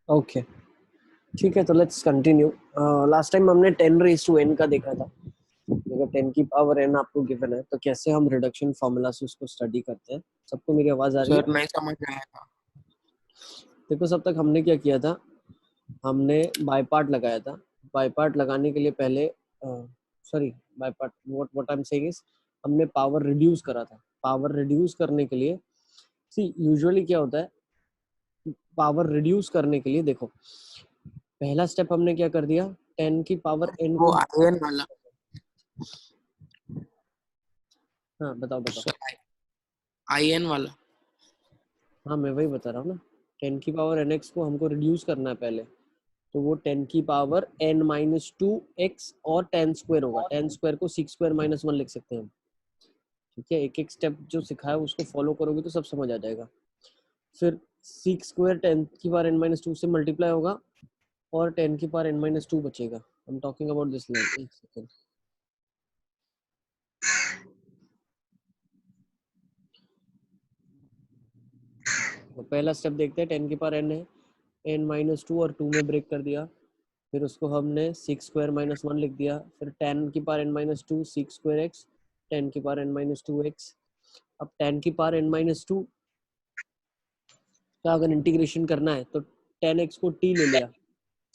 Okay ठीक है, तो लेट्स कंटिन्यू। लास्ट टाइम हमने 10 raised to n का देखा था। अगर 10 की पावर n आपको गिवन है तो कैसे हम रिडक्शन फॉर्मूला से उसको स्टडी करते हैं। सबको मेरी आवाज आ रही है? सर नहीं समझ आया। देखो, सब तक हमने क्या किया था, हमने बाय पार्ट लगाया था। बाय पार्ट लगाने के लिए पहले sorry, by part what I am saying is हमने पावर रिड्यूस करा था। पावर रिड्यूस करने के लिए सी यूजुअली क्या होता है, पावर रिड्यूस करने के लिए देखो, पहला स्टेप हमने क्या कर दिया, 10 की पावर n वो को। आयन वाला। हाँ बताओ बताओ। सर आयन वाला। हाँ मैं वही बता रहा हूँ ना, 10 की पावर nx को हमको रिड्यूस करना है पहले, तो वो 10 की पावर n-2x और 10 स्क्वायर होगा। 10 स्क्वायर को 6 स्क्वायर -1 लिख सकते हैं हम। ठीक है, एक एक स्टेप जो सिखाया उसको फॉलो करोगे तो सब समझ आ जाएगा। फिर 6 स्क्वायर 10 की पावर n-2 से मल्टीप्लाई होगा और 10 की पावर n-2 बचेगा। I am talking about this line. एक सेकंड, तो पहला स्टेप देखते हैं। 10 की पावर n है, n-2 और 2 में ब्रेक कर दिया, फिर उसको हमने 6 स्क्वायर -1 लिख दिया। फिर 10 की पावर n-2 6 स्क्वायर x, 10 की पावर n-2x। अब 10 की पावर n-2 का अगर इंटीग्रेशन करना है तो 10x को t ले लिया,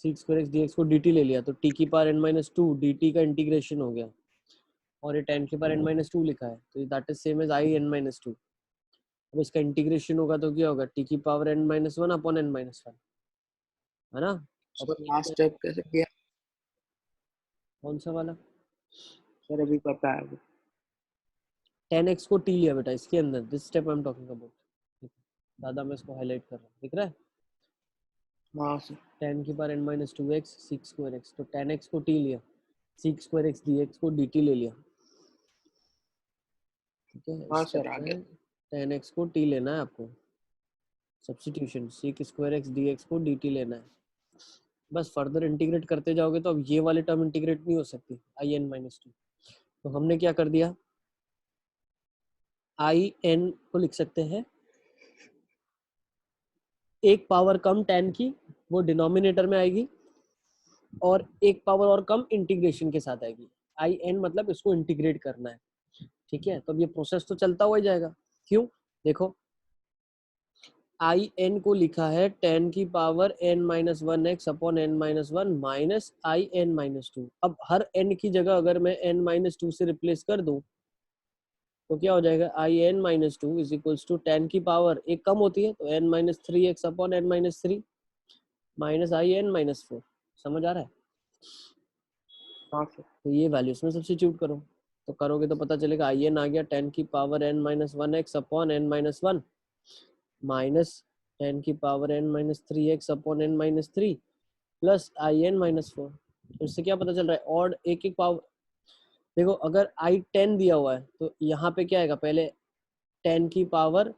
6 स्क्वायर x dx को dt ले लिया, तो t की पावर n-2 dt का इंटीग्रेशन हो गया, और ये 10 की पावर n-2 लिखा है, तो that is same as i n-2। अब इसका इंटीग्रेशन होगा तो क्या होगा, t की पावर n-1 अपॉन n-1, है ना। अब सर t लास्ट का स्टेप कैसे किया? कौन सा वाला, सर अभी पता है वो। 10x को t लिया बेटा इसके अंदर, this step I am talking about. दादा मैं इसको हाईलाइट कर रहा हूँ, दिख रहा है। हाँ सर। 10 की पावर n-2x 6 स्क्वायर x, तो 10x को t लिया, 6 स्क्वायर x dx को dt ले लिया। ठीक है, इस हाँ स्टेप सर आगे। में 10x को t लेना है आपको, सब्स्टिट्यूशन 6 स्क्वायर x dx को dt लेना है। बस फर्दर इंटीग्रेट करते जाओगे तो अब ये वाले टर्म इंटीग्रेट नहीं हो सकती, i n-2। तो हमने क्या कर दिया, i n को लिख सकते हैं एक पावर कम 10 की, वो डिनोमिनेटर में आएगी, और एक पावर और कम इंटीग्रेशन के साथ आएगी। आई एन मतलब इसको इंटीग्रेट करना है। ठीक है, तो अब ये प्रोसेस तो चलता हुआ ही जाएगा। क्यों, देखो आई एन को लिखा है 10 की power n-1 x upon n-1 minus i n-2। अब हर n की जगह अगर मैं n-2 से रिप्लेस कर दूं तो क्या हो जाएगा, आई n-2 इज इक्वल्स टू 10 की पावर एक कम होती है तो n-3x अपॉन n-3 माइनस आई n-4। समझ आ रहा है। हाँ सर। तो ये वैल्यू इसमें सब्स्टिट्यूट करो, तो करोगे तो पता चलेगा आई एन आ गया 10 की power n-1 x upon n-1 minus 10 की power n-3x upon n-3 plus आई n-4। तो इससे क्या पता चल रहा है, और एक एक पावर, देखो अगर आई 10 दिया हुआ है तो यहाँ पे क्या आएगा, पहले 10 की पावर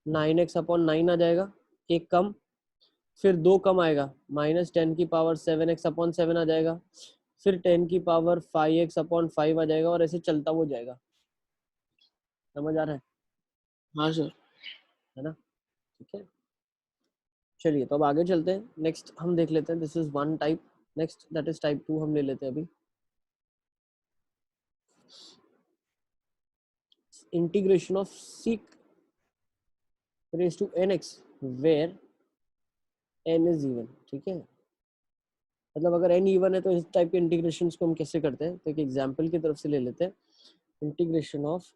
9x अपॉन 9 आ जाएगा, एक कम, फिर दो कम आएगा, माइनस 10 की पावर 7x अपॉन 7 आ जाएगा, फिर 10 की पावर 5x अपॉन 5 आ जाएगा, और ऐसे चलता वो जाएगा। समझ आ रहा हाँ सर। है ना। ठीक है, चलिए तो अब आगे चलते हैं। नेक्स्ट हम देख लेते हैं, this is one type, next that is type 2 हम ले लेते हैं अभी। Integration of sec raise to nx where n is even. ठीक है, मतलब अगर n इवन है तो इस टाइप के इंटीग्रेशन को हम कैसे करते हैं, तो एक एग्जाम्पल की तरफ से ले लेते हैं। Integration of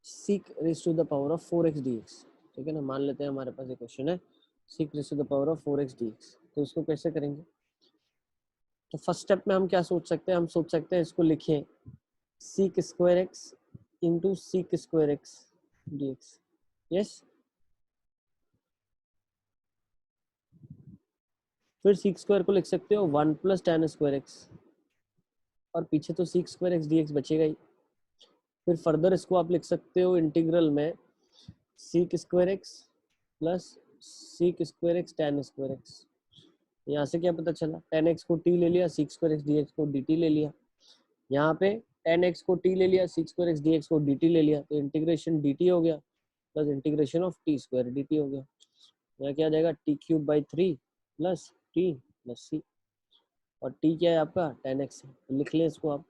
sec raise to the power of 4x dx। ठीक है ना, मान लेते हैं हमारे पास एक क्वेश्चन है, sec raise to the power of 4x dx, तो इसको कैसे करेंगे। तो फर्स्ट स्टेप में हम क्या सोच सकते हैं, हम सोच सकते हैं इसको लिखें seek square x into sec square x dx। Yes, फिर सीक स्क्वायर को लिख सकते हो 1 प्लस tan स्क्वायर एक्स, और पीछे तो सीक स्क्वायर एक्स dx बचेगा ही। फिर फर्दर इसको आप लिख सकते हो इंटीग्रल में seek square x plus seek square x tan square x. यहाँ से क्या पता चला, 10x को t ले लिया, सीक स्क्वायर एक्स dx को dt ले लिया। यहाँ पे 10x को t ले लिया, सीक स्क्वायर एक्स dx को dt ले लिया, तो इंटीग्रेशन dt हो गया plus integration of t square d t हो गया। यहाँ क्या आ जाएगा, t cube by 3 plus t plus c, और टी क्या है आपका 10x है, तो लिख लें इसको आप।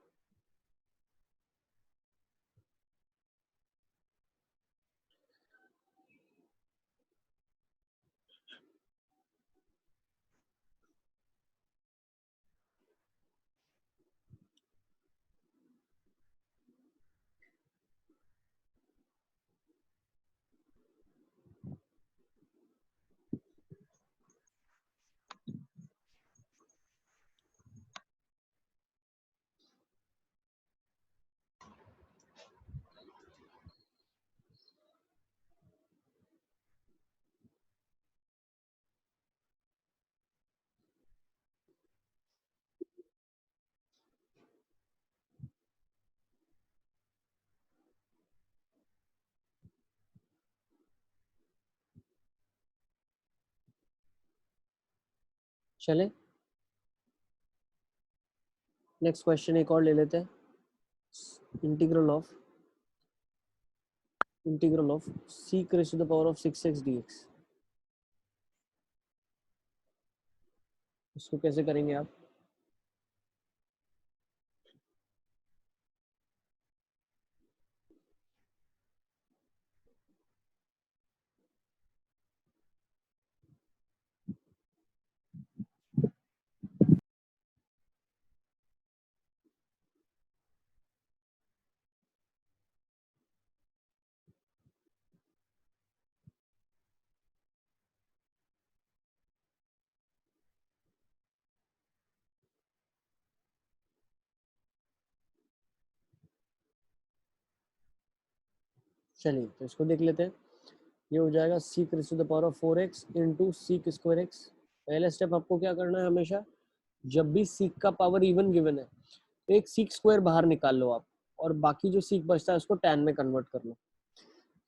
चले नेक्स्ट क्वेश्चन एक और ले लेते हैं। Integral of sec raised to the power of 6x dx, इसको कैसे करेंगे आप? चलिए तो इसको देख लेते हैं। ये हो जाएगा sec raised to the power of 4x into sec square x। पहला स्टेप आपको क्या करना है, हमेशा जब भी सीक का पावर इवन गिवन है तो एक सीक स्क्वायर बाहर निकाल लो आप, और बाकी जो सीक बचता है उसको टैन में कन्वर्ट कर लो।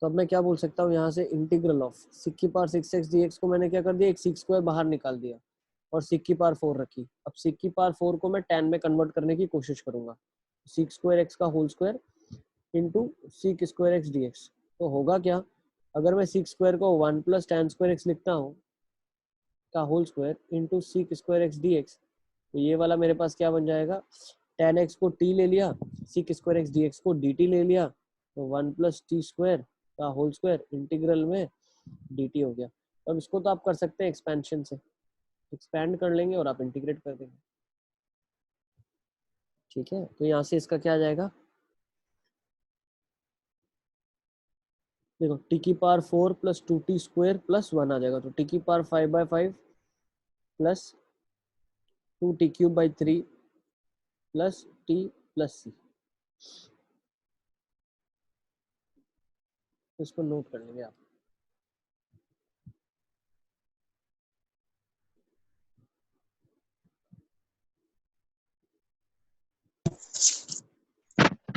तो अब मैं क्या बोल सकता हूँ यहाँ से, इंटीग्रल ऑफ सिक की पावर 6x dx को मैंने क्या कर दिया, एक सीक स्क्वायर बाहर निकाल दिया और सिक की पावर 4 रखी। अब सिक की पावर 4 को मैं टैन में कन्वर्ट करने की कोशिश करूंगा। सिक स्क्वायर एक्स का होल स्क्वायर इंटू सिक स्क्वायर एक्स डी एक्स। तो होगा क्या, अगर मैं सिक स्क्वायर को 1 प्लस टैन स्क्वायर एक्स लिखता हूँ का होल स्क्वायर इंटू सिक स्क्वायर एक्स डी एक्स, तो ये वाला मेरे पास क्या बन जाएगा, tan x को t ले लिया, सिक स्क्वायर एक्स डी एक्स को dt ले लिया, तो 1 प्लस टी स्क्वायर का होल स्क्वायर इंटीग्रल में dt हो गया। अब इसको तो आप कर सकते हैं एक्सपेंशन से, एक्सपैंड कर लेंगे और आप इंटीग्रेट कर देंगे। ठीक है, तो यहाँ से इसका क्या आ जाएगा, देखो टी की power 4 plus 2t square plus 1 आ जाएगा, तो टी की power 5/5 plus 2t cube by 3 plus t plus c. इसको नोट कर लेंगे आप।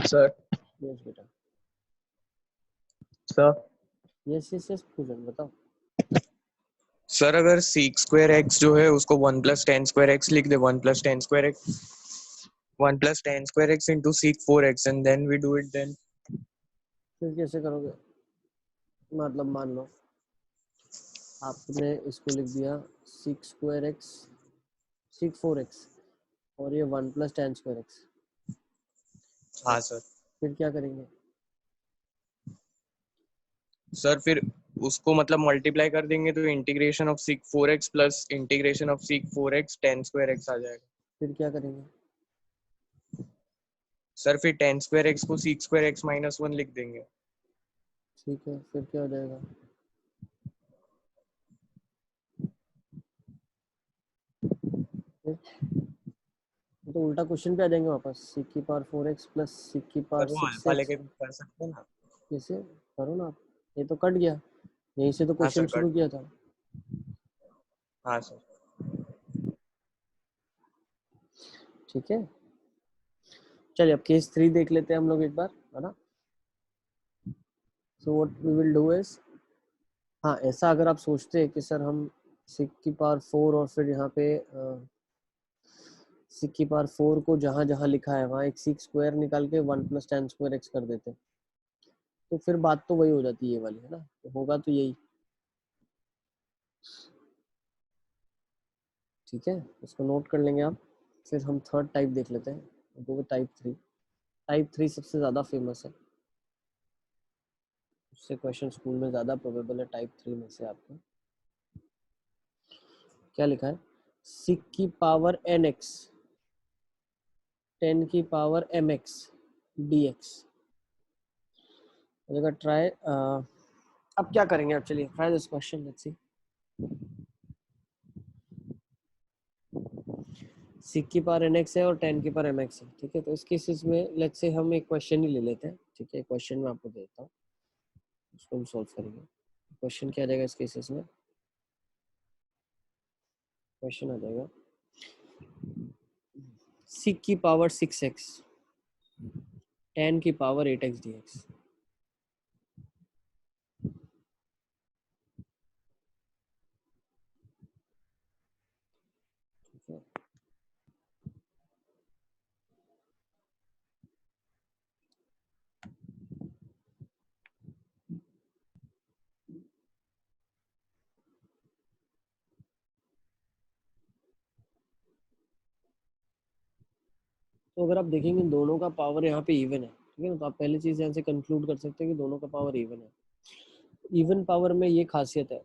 सर यस बेटा, sir yes yes yes Pujan बताओ। सर अगर सीक स्क्वायर एक्स जो है उसको 1 प्लस टेन स्क्वायर एक्स लिख दे, 1 plus ten square x 1 plus ten square x into sec 4x and then we do it, then फिर कैसे करोगे, मतलब मान लो आपने इसको लिख दिया six square x six 4x और ये 1 प्लस टेन स्क्वायर एक्स, हाँ सर। फिर क्या करेंगे, सर फिर उसको मतलब मल्टीप्लाई कर देंगे तो integration of sec 4x plus integration of sec 4x tan square x आ जाएगा। फिर क्या करेंगे, सर फिर टेन स्क्वायर एक्स को सीक स्क्वायर एक्स माइनस 1 लिख देंगे। ठीक है, फिर क्या हो जाएगा, फिर तो उल्टा क्वेश्चन पे आ जाएंगे वापस, सिक की पावर 4x प्लस सिक की पावर सर वो अल्फा 6x। लेके कर सकते हैं ना। कैसे करो ना आप, ये तो कट गया, यहीं से तो हाँ क्वेश्चन सर शुरू कट। किया था। हाँ सर। ठीक है, चलिए अब केस 3 देख लेते हैं हम लोग एक बार, है ना। So what we will do is, हाँ ऐसा अगर आप सोचते हैं कि सर हम सिक की पावर 4 और फिर यहाँ पे सिक की पावर 4 को जहाँ जहाँ लिखा है वहाँ एक सिक स्क्वायर निकाल के 1 प्लस टेन स्क्वायर एक्स कर देते हैं, तो फिर बात तो वही हो जाती है ये वाली, है ना, तो होगा तो यही। ठीक है, इसको नोट कर लेंगे आप। फिर हम थर्ड टाइप देख लेते हैं, वो टाइप 3। टाइप 3 सबसे ज़्यादा फेमस है, उससे क्वेश्चन स्कूल में ज़्यादा प्रोबेबल है। टाइप 3 में से आपको क्या लिखा है, सिक की पावर एन एक्स, 10 की power m x d x. Try, अब क्या करेंगे, आप चलिए try this question, let's see. Sec की पावर एन एक्स है और 10 की पावर एम एक्स है, ठीक है। तो इस केसेस में लेट्स से हम एक क्वेश्चन ही ले लेते हैं, ठीक है। क्वेश्चन मैं आपको देता हूँ, उसको हम सॉल्व करेंगे। क्वेश्चन क्या आ जाएगा इस केसेस में, क्वेश्चन आ जाएगा सिक की पावर 6x, 10 की पावर 8x dx। ठीक है, तो अगर आप देखेंगे दोनों का पावर यहाँ पे इवन है, ठीक है ना, तो आप पहली चीज यहाँ से कंक्लूड कर सकते हैं कि दोनों का पावर इवन है। इवन पावर में ये खासियत है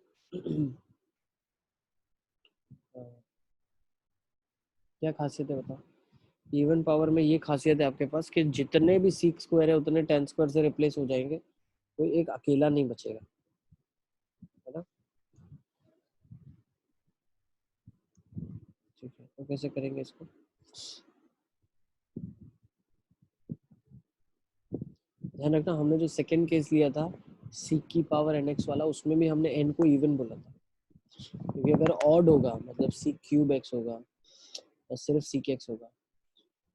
क्या खासियत है बताओ। इवन पावर में ये खासियत है आपके पास कि जितने भी सीक स्क्वायर है उतने 10 स्क्वायर से रिप्लेस हो जाएंगे, कोई एक अकेला नहीं बचेगा, है ना। ठीक है, तो कैसे करेंगे इसको, ध्यान रखना हमने जो सेकंड केस लिया था सीक की पावर एन एक्स वाला, उसमें भी हमने एन को इवन बोला था, क्योंकि अगर ऑड होगा मतलब सीक क्यूब एक्स होगा या सिर्फ सीक एक्स होगा,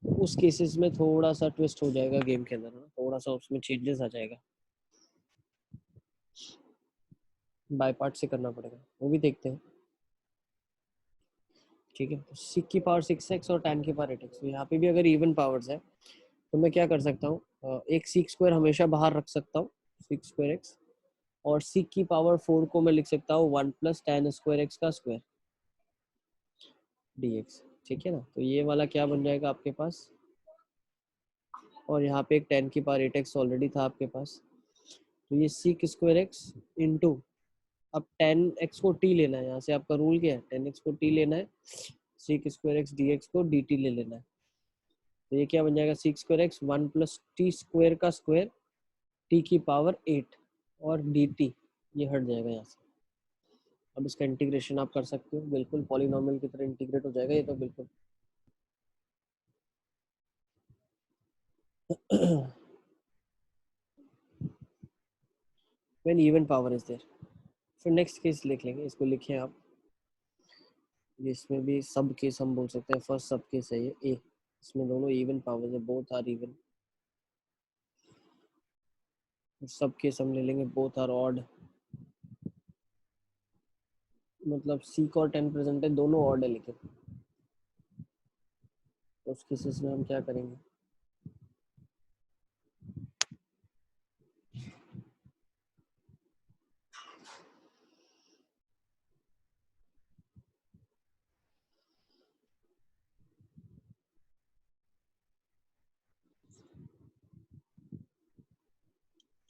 तो उस केसेस में थोड़ा सा ट्विस्ट हो जाएगा गेम के अंदर ना, थोड़ा सा उसमें चेंजेस आ जाएगा, बाय पार्ट से करना पड़ेगा, वो भी देखते हैं। ठीक है, तो सिक की पावर 6x और 10 की पावर 8x, तो यहाँ पे भी अगर इवन पावर्स है तो मैं क्या कर सकता हूँ, एक सीक स्क्वायर हमेशा बाहर रख सकता हूँ, सिक्स स्क्वायर एक्स, और सीक की पावर 4 को मैं लिख सकता हूँ 1 प्लस 10 स्क्वायर एक्स का स्क्वायर dx। ठीक है ना, तो ये वाला क्या बन जाएगा आपके पास, और यहाँ पे एक 10 की पावर 8x ऑलरेडी था आपके पास, तो ये सीक स्क्वायर एक्स इंटू, अब 10x को t लेना है, यहाँ से आपका रूल क्या है, 10x को t लेना है, सीक स्क्वायर एक्स dx को dt ले लेना है। तो ये क्या बन जाएगा, seek square x 1 plus t square का स्क्वायर t की पावर 8 और dt, ये हट जाएगा यहाँ से। अब इसका इंटीग्रेशन आप कर सकते हो, बिल्कुल पॉलिनोमियल की तरह इंटीग्रेट हो जाएगा ये तो बिल्कुल। When even power is there. फिर नेक्स्ट केस लिख लेंगे, इसको लिखें आप, इसमें भी सब केस हम बोल सकते हैं, फर्स्ट सब केस है ये ए, इसमें दोनों इवन पावर है, बोथ आर इवन। सब केस हम ले लेंगे बोथ आर ऑड, मतलब सीक और 10 प्रेजेंट है, दोनों ऑड है, लेकिन उस केसेस में हम क्या करेंगे,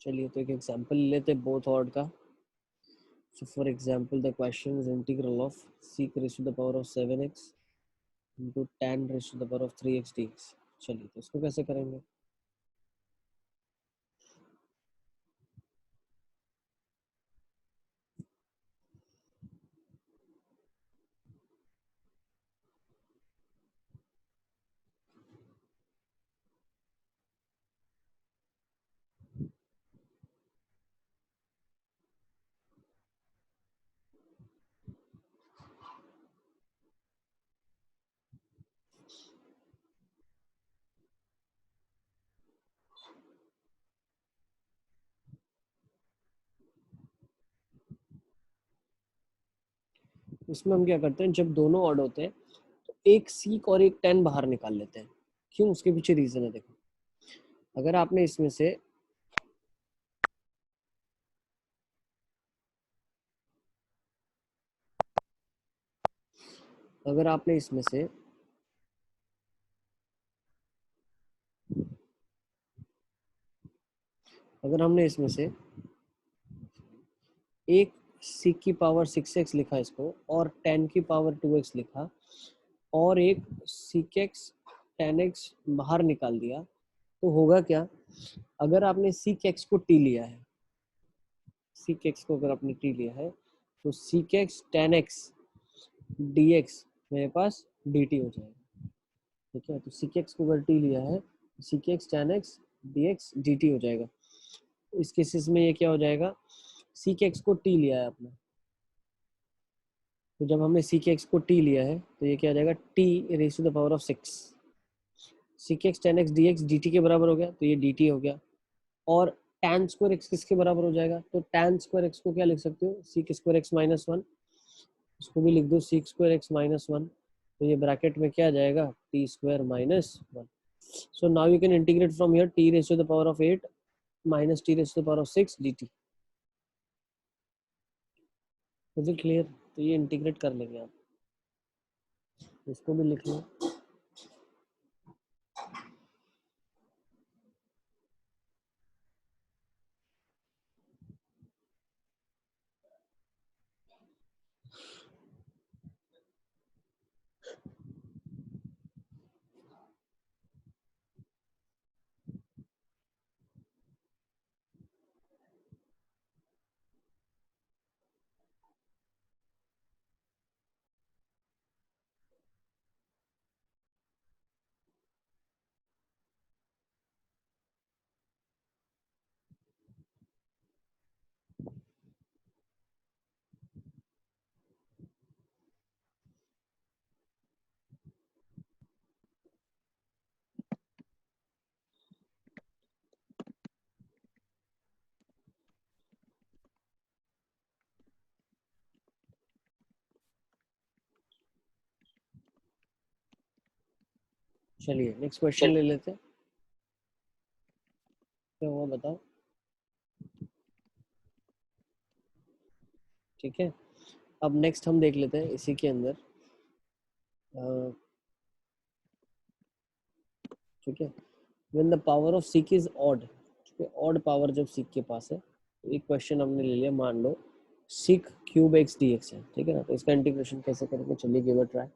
चलिए तो एक एग्जांपल लेते हैं बोथ ऑड का। So for example, the question is integral of sec raised to the power of 7x into tan raised to the power of 3x dx। चलिए तो इसको कैसे करेंगे, इसमें हम क्या करते हैं, जब दोनों ऑड होते हैं तो एक सीक और एक टेन बाहर निकाल लेते हैं। क्यों, उसके पीछे रीजन है, देखो। अगर आपने इसमें से अगर आपने इसमें से अगर हमने इसमें से एक सीक की पावर 6x लिखा इसको और 10 की पावर 2x लिखा और एक सीक एक्स 10x बाहर निकाल दिया, तो होगा क्या? अगर आपने सीक एक्स को टी लिया है, सीक एक्स को अगर आपने टी लिया है, तो सीक एक्स 10x dx मेरे पास dt हो जाएगा। ठीक है, तो सीक एक्स को अगर टी लिया है, seek x 10x dx dt हो जाएगा। इस केसेस में ये क्या हो जाएगा? सीक एक्स को टी लिया है आपने, तो जब हमने सीक एक्स को टी लिया है तो ये क्या हो जाएगा? T raise to the power of 6। Sec x 10x dx dt के बराबर हो गया, तो ये dt हो गया। और tan स्क्वायर x किसके बराबर हो जाएगा? तो tan स्क्वायर x को क्या लिख सकते हो? सीक स्क्वायर x माइनस 1, इसको भी लिख दो सीक स्क्वायर x माइनस 1, तो ये ब्रैकेट में क्या आ जाएगा? T square minus 1। So now you can integrate from here t raise to the power of 8 minus t raise to the power of 6 dt। Is it clear? तो ये integrate कर लेंगे आप, इसको भी लिख लो। चलिए नेक्स्ट क्वेश्चन ले लेते हैं, क्या हुआ बताओ। ठीक है, अब नेक्स्ट हम देख लेते हैं इसी के अंदर। ठीक है, when the power of seek is odd, ठीक है, ऑड पावर जब सीक के पास है, तो एक क्वेश्चन हमने ले लिया, मान लो sec cube x d x है, ठीक है ना, तो इसका इंटीग्रेशन कैसे करेंगे? चलिए गिव अ ट्राई।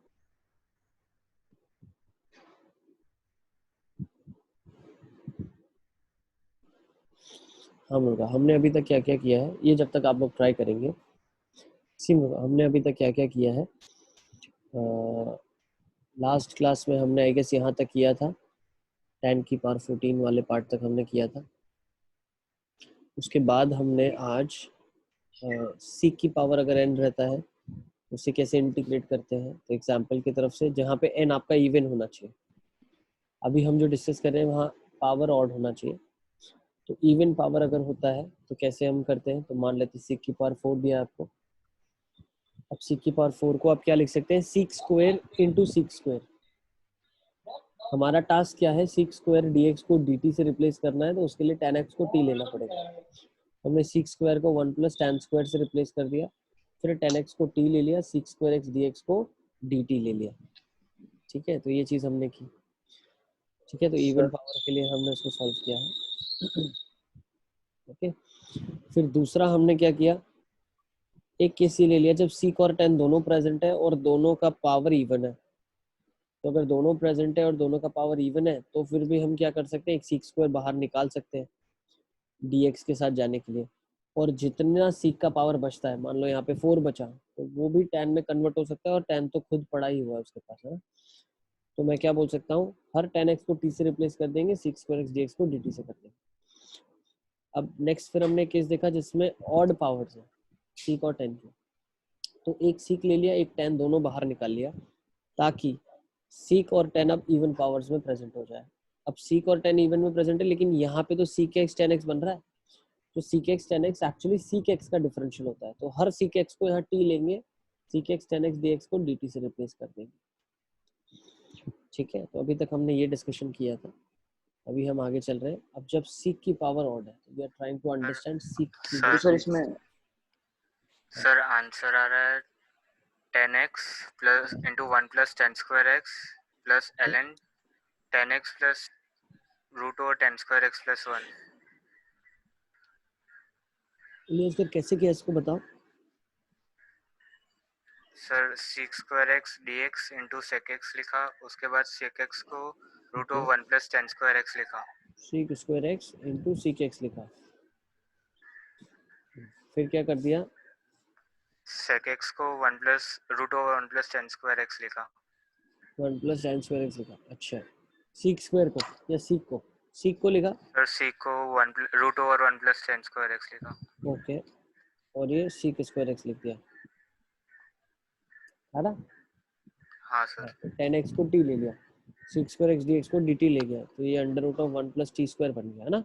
हाँ मुर्गा, हमने अभी तक क्या क्या किया है, ये जब तक आप लोग ट्राई करेंगे। सी मुर्गा, हमने अभी तक क्या क्या किया है? लास्ट क्लास में हमने आई गेस यहाँ तक किया था, 10 की पावर 14 वाले पार्ट तक हमने किया था। उसके बाद हमने आज सीक की पावर अगर एन रहता है उसे कैसे इंटीग्रेट करते हैं, तो एग्जाम्पल की तरफ से जहाँ पे एन आपका इवन होना चाहिए। अभी हम जो डिस्कस कर रहे हैं वहाँ पावर ऑड होना चाहिए, तो इवन पावर अगर होता है तो कैसे हम करते हैं? तो मान लेते हैं सीक की पावर 4 दिया आपको। अब सीक की पावर 4 को आप क्या लिख सकते हैं? Seek square into sec square. हमारा टास्क क्या है? सीक स्क्वायर dx को dt से रिप्लेस करना है, तो उसके लिए tan x को t लेना पड़ेगा। हमने सीक स्क्वायर को 1 प्लस tan स्क्वायर से रिप्लेस कर दिया, फिर tan x को t ले लिया, सीक स्क्वायर x dx को dt ले लिया। ठीक है, तो ये चीज हमने की। ठीक है, तो इवन पावर के लिए हमने उसको सॉल्व किया है। ओके, फिर दूसरा हमने क्या किया? एक केस ये ले लिया जब सीक और tan दोनों प्रेजेंट है और दोनों का पावर इवन है। तो अगर दोनों प्रेजेंट है और दोनों का पावर इवन है, तो फिर भी हम क्या कर सकते हैं? एक सीक स्क्वायर बाहर निकाल सकते हैं dx के साथ जाने के लिए, और जितना सीक का पावर बचता है, मान लो यहाँ पे 4 बचा, तो वो भी tan में कन्वर्ट हो सकता है, और tan तो खुद पड़ा ही हुआ है उसके पास, है। तो मैं क्या बोल सकता हूँ? हर tan x को t से रिप्लेस कर देंगे, सीक स्क्वायर x dx को dt से कर देंगे। अब नेक्स्ट फिर हमने केस देखा जिसमें ऑड पावर्स है, सीक और tan की। तो एक सीक ले लिया, एक tan, दोनों बाहर निकाल लिया, ताकि सीक और tan अब इवन पावर्स में प्रेजेंट हो जाए। अब सीक और tan इवन में प्रेजेंट है, लेकिन यहाँ पे तो सीक एक्स tan x बन रहा है, तो seek x tan x actually seek x का डिफरेंशियल होता है, तो हर सीक एक्स को यहाँ t लेंगे, seek x tan x dx को dt से रिप्लेस कर देंगे। ठीक है, तो अभी तक हमने ये डिस्कशन किया था। अभी हम आगे चल रहे हैं। अब जब सीक की पावर ऑड है, तो we are trying to understand sec. Sir इसमें सर आंसर आ रहा है 10x plus into 1 plus 10 square x plus ln 10x plus root over 10 square x plus 1. Ilyas sir कैसे किया इसको बताओ। Sir sec square x dx into sec x लिखा, उसके बाद sec x को root over 1 plus 10 square x लिखा, seek square x into seek x लिखा, फिर क्या कर दिया, sec x को 1 plus root over 1 plus 10 square x लिखा, 1 प्लस टेन स्क्वायर एक्स लिखा। अच्छा, सीक स्क्वायर को या सीक को लिखा। सर sec को root over 1 plus 10 square x लिखा। ओके, और ये सीक स्क्वायर एक्स लिख दिया, है ना। हाँ सर। तो 10x को t ले लिया, सीक स्क्वायर एक्स dx को dt ले गया, तो ये under root of 1 plus t square बन गया, है ना।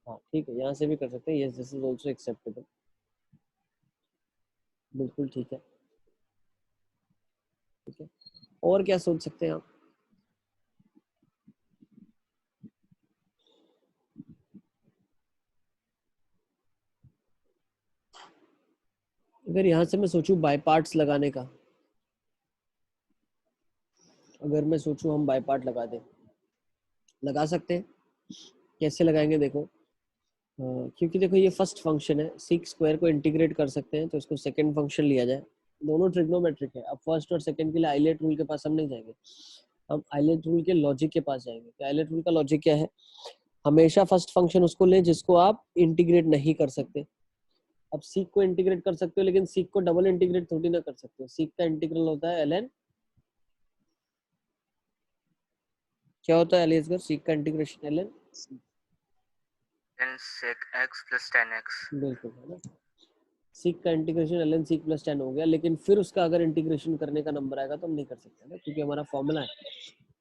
हाँ ठीक है, यहाँ से भी कर सकते हैं। Yes, this is also acceptable, बिल्कुल ठीक है। ठीक है, और क्या सोच सकते हैं आप। अगर यहाँ से मैं सोचूं बाय पार्ट्स लगाने का, अगर मैं सोचूं हम बाय पार्ट लगा दें, लगा सकते हैं। कैसे लगाएंगे देखो, क्योंकि देखो ये फर्स्ट फंक्शन है, सीक स्क्वायर को इंटीग्रेट कर सकते हैं तो इसको सेकंड फंक्शन लिया जाए। दोनों ट्रिग्नोमेट्रिक है। अब फर्स्ट और सेकंड के लिए आइलेट रूल के पास हम नहीं जाएंगे, हम आइलेट रूल के लॉजिक के पास जाएंगे। आइलेट रूल का लॉजिक क्या है, हमेशा फर्स्ट फंक्शन उसको लें जिसको आप इंटीग्रेट नहीं कर सकते। अब सीक को इंटीग्रेट कर सकते हो, लेकिन सीक को डबल इंटीग्रेट थोड़ी ना कर सकते हो। सीक का इंटीग्रल होता है ln, क्या होता है एलियसगर, सीक का integration ln sec x plus 10x। बिल्कुल, है ना। सीक का इंटीग्रेशन ln सीक प्लस 10 हो गया, लेकिन फिर उसका अगर इंटीग्रेशन करने का नंबर आएगा तो हम नहीं कर सकते ना, क्योंकि हमारा फॉर्मूला है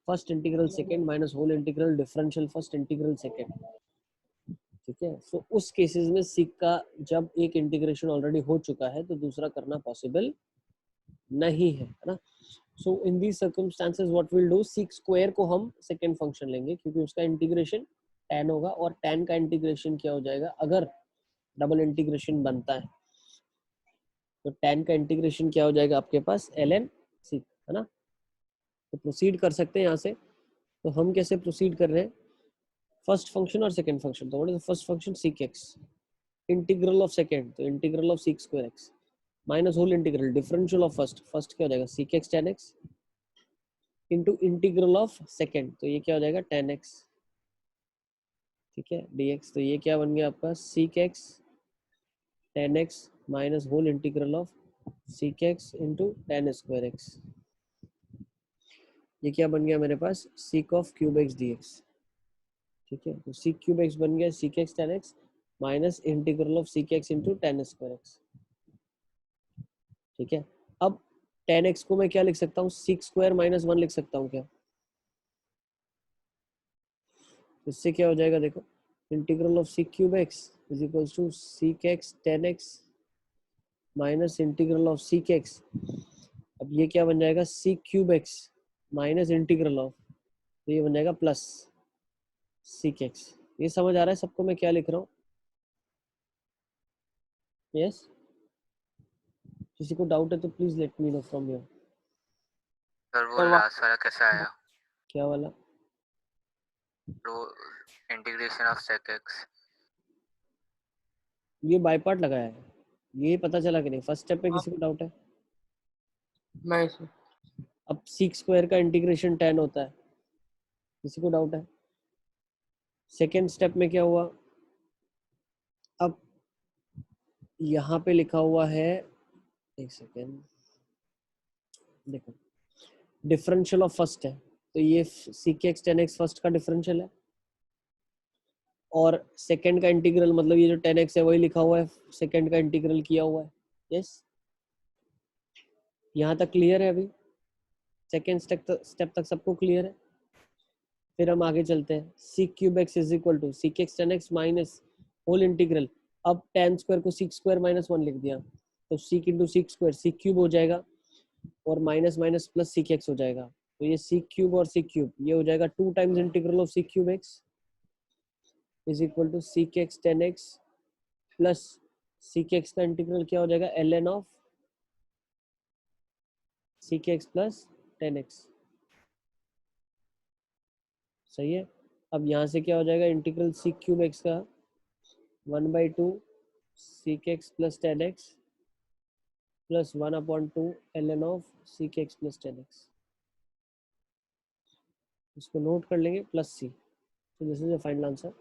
first integral second minus whole integral differential first integral second. ठीक है, सो उस केसेस में सीक का जब एक इंटीग्रेशन ऑलरेडी हो चुका है तो दूसरा करना पॉसिबल नहीं है ना। So in these circumstances what will do, sec square को हम सेकंड फंक्शन लेंगे क्योंकि उसका इंटीग्रेशन tan होगा, और tan का इंटीग्रेशन क्या हो जाएगा, अगर डबल इंटीग्रेशन बनता है तो tan का इंटीग्रेशन क्या हो जाएगा आपके पास ln सीक, है ना। तो प्रोसीड कर सकते हैं यहाँ से। तो हम कैसे प्रोसीड कर रहे हैं, फर्स्ट फंक्शन और सेकंड फंक्शन। तो what is the first function, sec x, integral of second तो integral of sec square x minus whole integral differential of first क्या हो जाएगा, sec x tan x into integral of second, तो ये क्या हो जाएगा tan x, ठीक है, dx। तो ये क्या बन गया आपका, sec x tan x minus whole integral of sec x into tan square x. ये क्या बन गया मेरे पास, sec of cube x dx। ठीक है, तो सीक क्यूब एक्स बन गया sec x tan x minus integral of sec x into tan square x. ठीक है, अब tan x को मैं क्या लिख सकता हूँ, सीक स्क्वायर माइनस 1 लिख सकता हूँ क्या। इससे क्या हो जाएगा देखो, integral of sec cube x is equals to sec x tan x minus integral of sec x. अब ये क्या बन जाएगा, sec cube x minus integral of, तो ये बन जाएगा प्लस सीक एक्स। ये समझ आ रहा है सबको मैं क्या लिख रहा हूँ। यस, किसी को डाउट है तो please let me know from your. Sir वो लास्ट वाला कैसे आया, क्या वाला, वो इंटीग्रेशन ऑफ sec x। ये बाय पार्ट लगाया है, ये पता चला कि नहीं, फर्स्ट स्टेप में किसी को डाउट है। नहीं सर। अब सीक स्क्वायर का इंटीग्रेशन tan होता है, किसी को डाउट है। सेकेंड स्टेप में क्या हुआ, अब यहाँ पे लिखा हुआ है, एक सेकेंड देखो, डिफरेंशियल ऑफ फर्स्ट है, तो ये seek x tan x first का डिफरेंशियल है, और सेकंड का इंटीग्रल मतलब ये जो tan x है वही लिखा हुआ है, सेकंड का इंटीग्रल किया हुआ है। यस, यहाँ तक क्लियर है अभी, सेकेंड स्टेप तक सबको क्लियर है। फिर हम आगे चलते हैं, sec cube x is equal to sec x tan x minus whole integral, अब tan स्क्वायर को सीक स्क्वायर माइनस 1 लिख दिया, तो sec into sec square sec cube हो जाएगा, और minus minus plus sec x हो जाएगा, तो ये सीक क्यूब और सीक क्यूब ये हो जाएगा 2 times integral of sec cube x is equal to sec x tan x plus sec x का इंटीग्रल क्या हो जाएगा ln of sec x plus 10x। सही है। अब यहाँ से क्या हो जाएगा, इंटीग्रल सीक क्यूब एक्स का 1/2 seek x plus 10x plus 1/2 ln of sec x plus 10x। इसको नोट कर लेंगे प्लस सी, तो this is the final answer.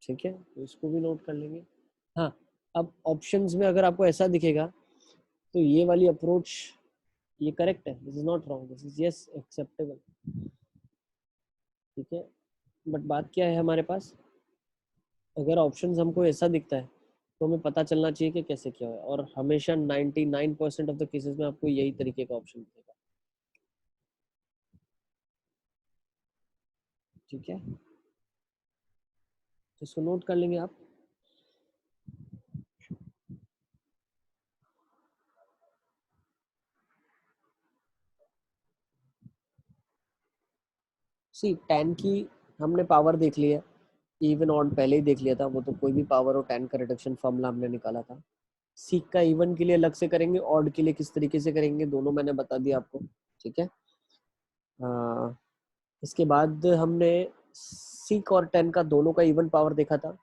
ठीक है, तो इसको भी नोट कर लेंगे। हाँ, अब ऑप्शंस में अगर आपको ऐसा दिखेगा तो ये वाली अप्रोच ये करेक्ट है, this is not wrong, this is yes acceptable. ठीक है, बट बात क्या है हमारे पास, अगर ऑप्शंस हमको ऐसा दिखता है तो हमें पता चलना चाहिए कि कैसे क्या है, और हमेशा 99% ऑफ द केसेस में आपको यही तरीके का ऑप्शन मिलेगा। ठीक है, तो इसको नोट कर लेंगे आप। सी tan की हमने पावर देख लिया, इवन ऑड पहले ही देख लिया था, वो तो कोई भी पावर और tan का रिडक्शन फॉर्मूला हमने निकाला था। सीक का इवन के लिए अलग से करेंगे, ऑड के लिए किस तरीके से करेंगे दोनों मैंने बता दिया आपको। ठीक है, इसके बाद हमने सीक और tan का दोनों का इवन पावर देखा था,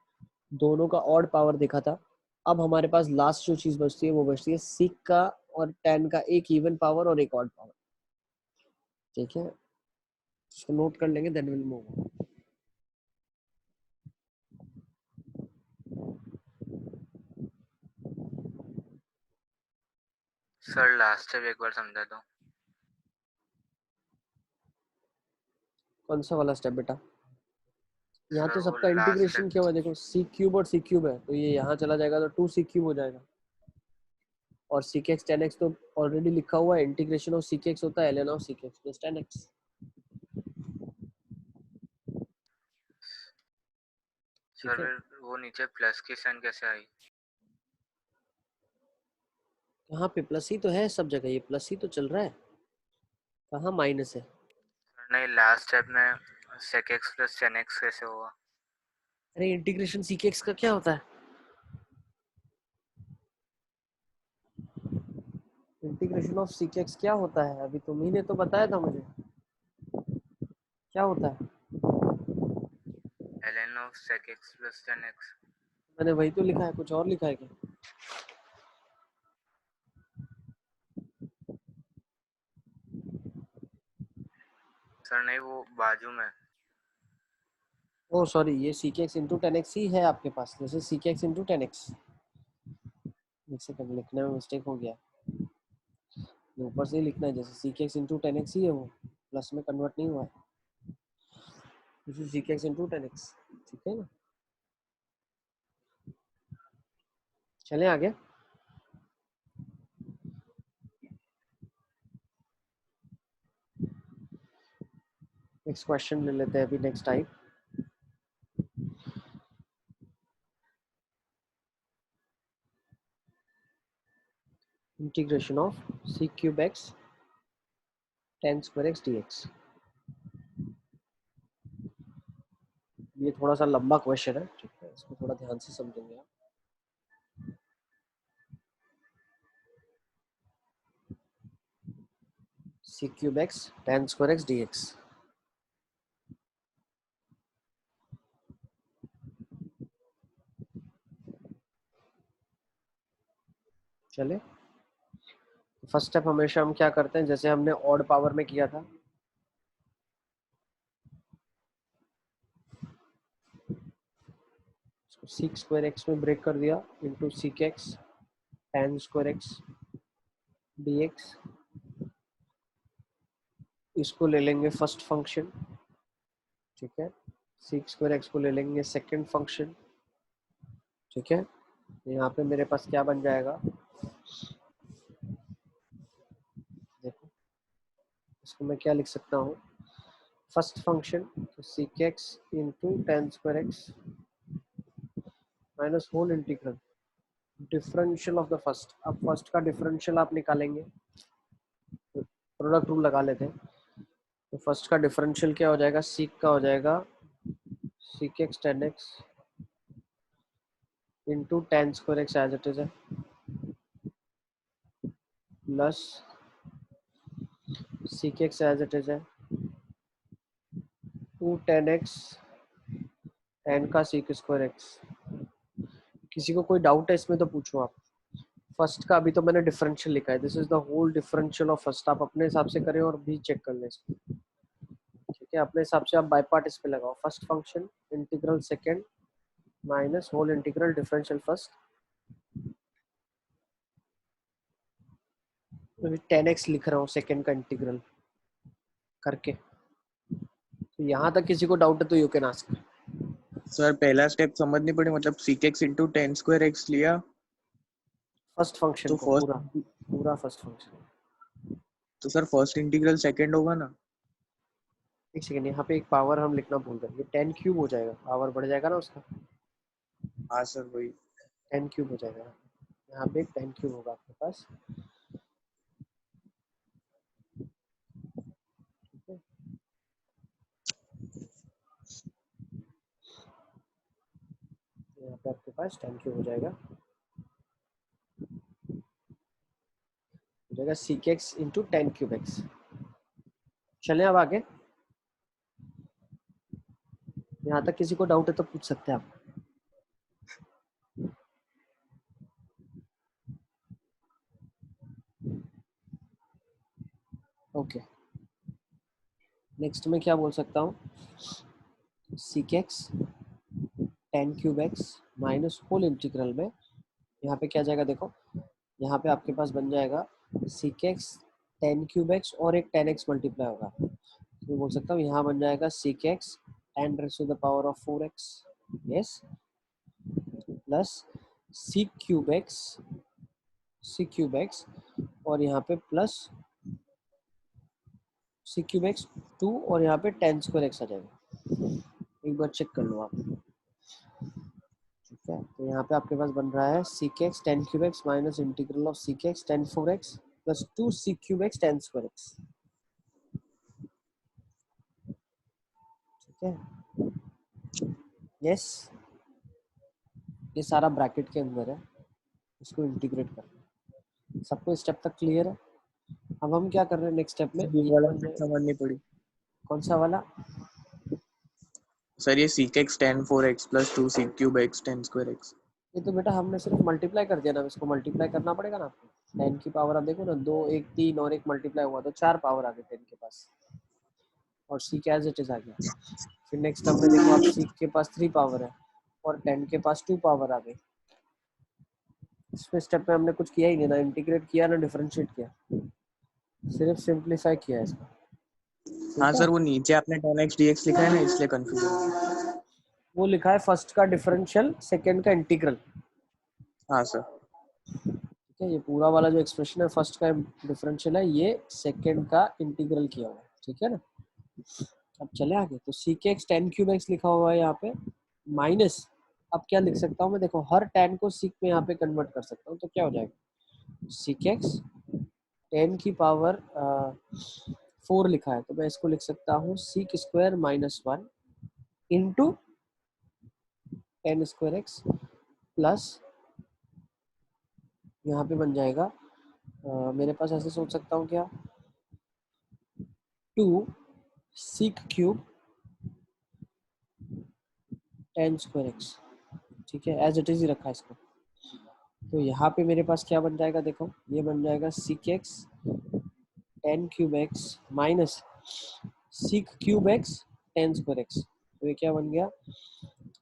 दोनों का ऑड पावर देखा था। अब हमारे पास लास्ट जो चीज बचती है वो बचती है सीक का और tan का एक इवन पावर और एक ऑड पावर। ठीक है, इसको नोट कर लेंगे, then will move. Sir last step एक बार समझा दो। कौन सा वाला स्टेप बेटा? यहाँ सर तो वो सबका लास्ट इंटीग्रेशन स्टेप क्या हुआ, देखो सी क्यूब और सी क्यूब है, तो ये यहाँ चला जाएगा तो 2 सी क्यूब हो जाएगा, और सीक एक्स 10x तो ऑलरेडी लिखा हुआ है, इंटीग्रेशन ऑफ सीक एक्स होता है ln of sec x plus 10x। ठीक सर है, फिर वो नीचे प्लस की साइन कैसे आई? कहाँ पे प्लस ही तो है सब जगह, ये प्लस ही तो चल रहा है, कहाँ माइनस है? सर नहीं, लास्ट स्टेप में sec x plus tan x कैसे हुआ? अरे इंटीग्रेशन सीक एक्स का क्या होता है, इंटीग्रेशन ऑफ सीक एक्स क्या होता है, अभी तुम ही ने तो बताया था मुझे क्या होता है। ln of sec x plus tan x। मैंने वही तो लिखा है, कुछ और लिखा है क्या? सर नहीं, वो बाजू में। ओ सॉरी, ये सीक एक्स इंटू 10x ही है आपके पास, जैसे सीक एक्स इंटू 10x। एक सेकंड, लिखने में मिस्टेक हो गया, ऊपर से ही लिखना है, जैसे सीक एक्स इंटू 10x ही है, वो प्लस में कन्वर्ट नहीं हुआ है, जैसे सीक एक्स इंटू 10x। ठीक है ना, चलें आगे। नेक्स्ट क्वेश्चन ले लेते हैं अभी, next type. Integration of sec cube x tan square x dx। ये थोड़ा सा लंबा क्वेश्चन है, ठीक है, इसको थोड़ा ध्यान से समझेंगे आप। Sec cube x tan square x dx। चले, फर्स्ट स्टेप हमेशा हम क्या करते हैं, जैसे हमने ऑड पावर में किया था, सीक स्क्वायर एक्स में ब्रेक कर दिया into seek x tan square x dx। इसको ले लेंगे फर्स्ट फंक्शन, ठीक है, सीक स्क्वायर एक्स को ले लेंगे सेकंड फंक्शन। ठीक है, यहाँ पे मेरे पास क्या बन जाएगा, देखो इसको मैं क्या लिख सकता हूँ, first function sec x into tan square x minus whole integral differential of the first. अब फर्स्ट का डिफरेंशियल आप निकालेंगे, प्रोडक्ट रूल लगा लेते हैं, तो फर्स्ट का डिफरेंशियल क्या हो जाएगा, सीक का हो जाएगा sec x tan x into tan square x as it is है, plus sec x as it is है 2 10x n का सीक स्क्वायर एक्स। किसी को कोई डाउट है इसमें तो पूछो आप। फर्स्ट का अभी तो मैंने डिफरेंशियल लिखा है, this is the whole differential of first. आप अपने हिसाब से करें और भी चेक कर लें इसको, ठीक है। अपने हिसाब से आप बाय पार्ट इस पे लगाओ, first function integral second minus whole integral differential first. 10x लिख रहा हूँ सेकंड का इंटीग्रल करके। तो यहाँ तक किसी को डाउट है तो यू कैन आस्क। सर पहला स्टेप समझनी पड़ी, मतलब sec x into tan square x लिया फर्स्ट फंक्शन तो को फर्स्ट, पूरा फर्स्ट फंक्शन। तो सर फर्स्ट इंटीग्रल सेकंड होगा ना? एक सेकंड, यहाँ पे एक पावर हम लिखना भूल गए, ये 10 क्यूब हो जाएगा, पावर बढ़ जाएगा ना उसका, हाँ सर वही। 10 क्यूब हो जाएगा। यहाँ पे 10 क्यूब होगा आपके पास, ठीक है। यहाँ पे आपके पास 10 क्यूब हो जाएगा, sec x into 10 cube x. चलें अब आगे। यहाँ तक किसी को डाउट है तो पूछ सकते हैं आप। ओके, नेक्स्ट मैं क्या बोल सकता हूँ, sec x 10 cube x minus whole integral में यहाँ पे क्या जाएगा, देखो यहाँ पे आपके पास बन जाएगा सीक एक्स 10 क्यूब एक्स और एक 10x मल्टीप्लाई होगा, तो बोल सकता हूँ यहाँ बन जाएगा sec x 10 raise to the power of 4x, yes, plus sec cube x और यहाँ पे प्लस सीक क्यूब एक्स 2 और यहाँ पे 10 स्क्वायर एक्स आ जाएगा। एक बार चेक कर लो आप, ठीक है। तो यहाँ पे आपके पास बन रहा है seek x 10 cube x minus integral of sec x 10 4x plus 2 seek cube x 10 square x, ठीक है, यस। ये सारा ब्रैकेट के अंदर है, इसको इंटीग्रेट करना। सबको स्टेप तक क्लियर है? अब हम क्या कर रहे हैं नेक्स्ट स्टेप में, ये वाला स्टेप समझनी पड़ी। कौन सा वाला? सर ये sec x tan 4x plus 2 sec cube x tan square x। ये तो बेटा हमने सिर्फ मल्टीप्लाई कर दिया ना, इसको मल्टीप्लाई करना पड़ेगा ना आपको। 10 की पावर आप देखो ना, 2 1 3 और एक मल्टीप्लाई हुआ तो 4 पावर आ गए 10 के पास, और सीक एज इट इज आ गया। फिर नेक्स्ट हमने देखो, आप सीक के पास 3 पावर है और 10 के पास 2 पावर आ गई। इसमें स्टेप में हमने कुछ किया ही नहीं, ना इंटीग्रेट किया ना डिफरेंशिएट किया, सिर्फ सिंपलीफाई किया है इसको। हाँ सर, वो नीचे आपने tan x dx लिखा है ना, इसलिए कंफ्यूजन। वो लिखा है फर्स्ट का डिफरेंशियल सेकंड का इंटीग्रल, हाँ सर। ठीक है। ये पूरा वाला जो एक्सप्रेशन है फर्स्ट का डिफरेंशियल है, ये सेकंड का इंटीग्रल किया हुआ है, ठीक है ना। अब चले आगे, तो सीक एक्स 10 क्यूब एक्स लिखा हुआ है यहाँ पे माइनस, अब क्या लिख सकता हूँ मैं, देखो हर 10 को सीक में यहाँ पे कन्वर्ट कर सकता हूँ, तो क्या हो जाएगा, सीक एक्स 10 की पावर 4 लिखा है, तो मैं इसको लिख सकता हूँ seek square minus 1 into 10 square x plus, यहाँ पे बन जाएगा मेरे पास ऐसे सोच सकता हूँ क्या, 2 सीक क्यूब 10 स्क्वायर एक्स, ठीक है, एज इट इज ही रखा है इसको। तो यहाँ पे मेरे पास क्या बन जाएगा, देखो ये बन जाएगा sec x 10 cube x minus seek cube x 10 square x, तो ये क्या बन गया,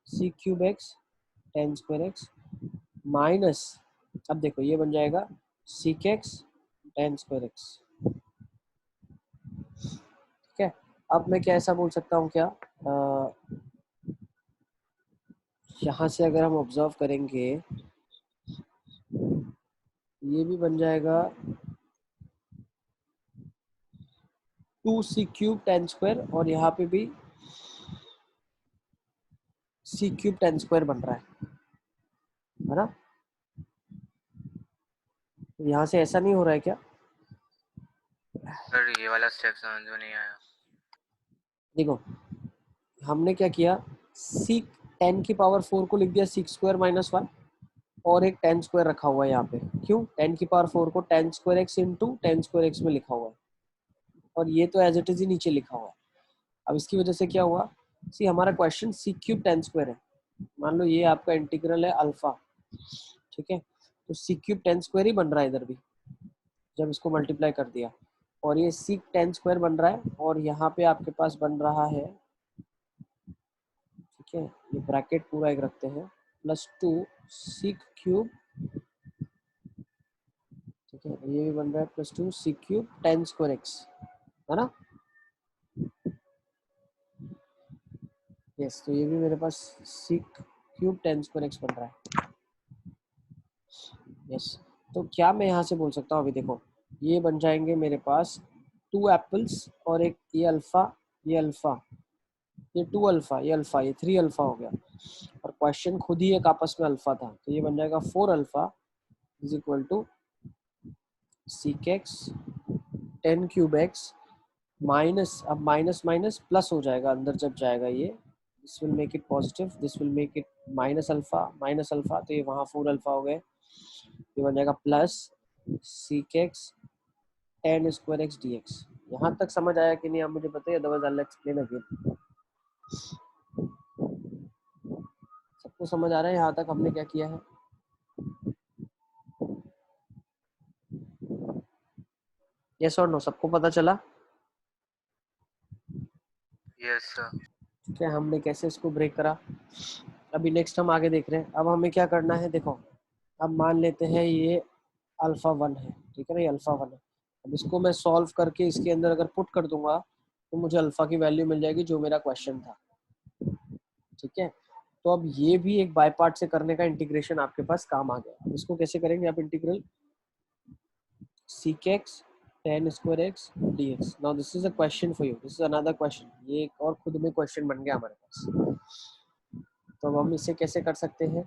seek cube x 10 square x minus, अब देखो ये बन जाएगा सीक एक्स 10 स्क्वायर एक्स, ठीक है। अब मैं क्या ऐसा बोल सकता हूँ क्या, यहाँ से अगर हम ऑब्जर्व करेंगे ये भी बन जाएगा 2 सी क्यूब 10 स्क्वायर और यहाँ पे भी सी क्यूब 10 स्क्वायर बन रहा है ना। यहाँ से ऐसा नहीं हो रहा है क्या, सर ये वाला स्टेप समझ में नहीं आया। देखो हमने क्या किया, सीक 10 की पावर 4 को लिख दिया सीक स्क्वायर माइनस 1, और एक tan स्क्वायर रखा हुआ है यहाँ पे। क्यों? 10 की पावर 4 को tan square x into tan square x में लिखा हुआ है, और ये तो एज इट इज ही नीचे लिखा हुआ है। अब इसकी वजह से क्या हुआ, सी हमारा question sec cube tan square है, मान लो ये आपका इंटीग्रल है अल्फा, ठीक है, तो sec क्यूब tan स्क्वायर ही बन रहा है इधर भी जब इसको मल्टीप्लाई कर दिया, और ये sec tan स्क्वायर बन रहा है, और यहाँ पे आपके पास बन रहा है, ठीक है, ये ब्रैकेट पूरा एक रखते हैं, +2 sec क्यूब, ठीक है, ये भी बन रहा है +2 sec cube tan square x, है ना। यस, तो ये भी मेरे पास sec cube tan square x बन रहा है। यस, तो क्या मैं यहाँ से बोल सकता हूँ, अभी देखो ये बन जाएंगे मेरे पास 2 एप्पल्स, और एक ये अल्फा, ये अल्फा, ये 2 अल्फा, ये अल्फा, ये 3 अल्फा हो गया, और क्वेश्चन खुद ही एक आपस में अल्फा था, तो ये बन जाएगा 4 alpha is equal to sec x tan cube x minus, अब माइनस माइनस प्लस हो जाएगा अंदर जब जाएगा ये, this will make it positive, this will make it minus alpha, तो ये वहाँ 4 अल्फा हो गए, ये बन जाएगा plus sec x tan square x dx। यहाँ तक समझ आया कि नहीं आप मुझे बताइए, otherwise I will explain again. सबको समझ आ रहा है यहाँ तक हमने क्या किया है? यस और नो, सबको पता चला? Yes, sir. ठीक है, हमने कैसे इसको ब्रेक करा। अभी नेक्स्ट हम आगे देख रहे हैं। अब हमें क्या करना है, देखो अब मान लेते हैं ये अल्फा 1 है, ठीक है ना, ये अल्फा 1 है। अब इसको मैं सॉल्व करके इसके अंदर अगर पुट कर दूंगा तो मुझे अल्फा की वैल्यू मिल जाएगी जो मेरा क्वेश्चन था, ठीक है। तो अब ये भी एक बाय पार्ट से करने का इंटीग्रेशन आपके पास काम आ गया। अब इसको कैसे करेंगे आप, integral sec x tan square x dx। Now this is a question for you, this is another question, ये एक और खुद में क्वेश्चन बन गया हमारे पास। तो अब हम इसे कैसे कर सकते हैं,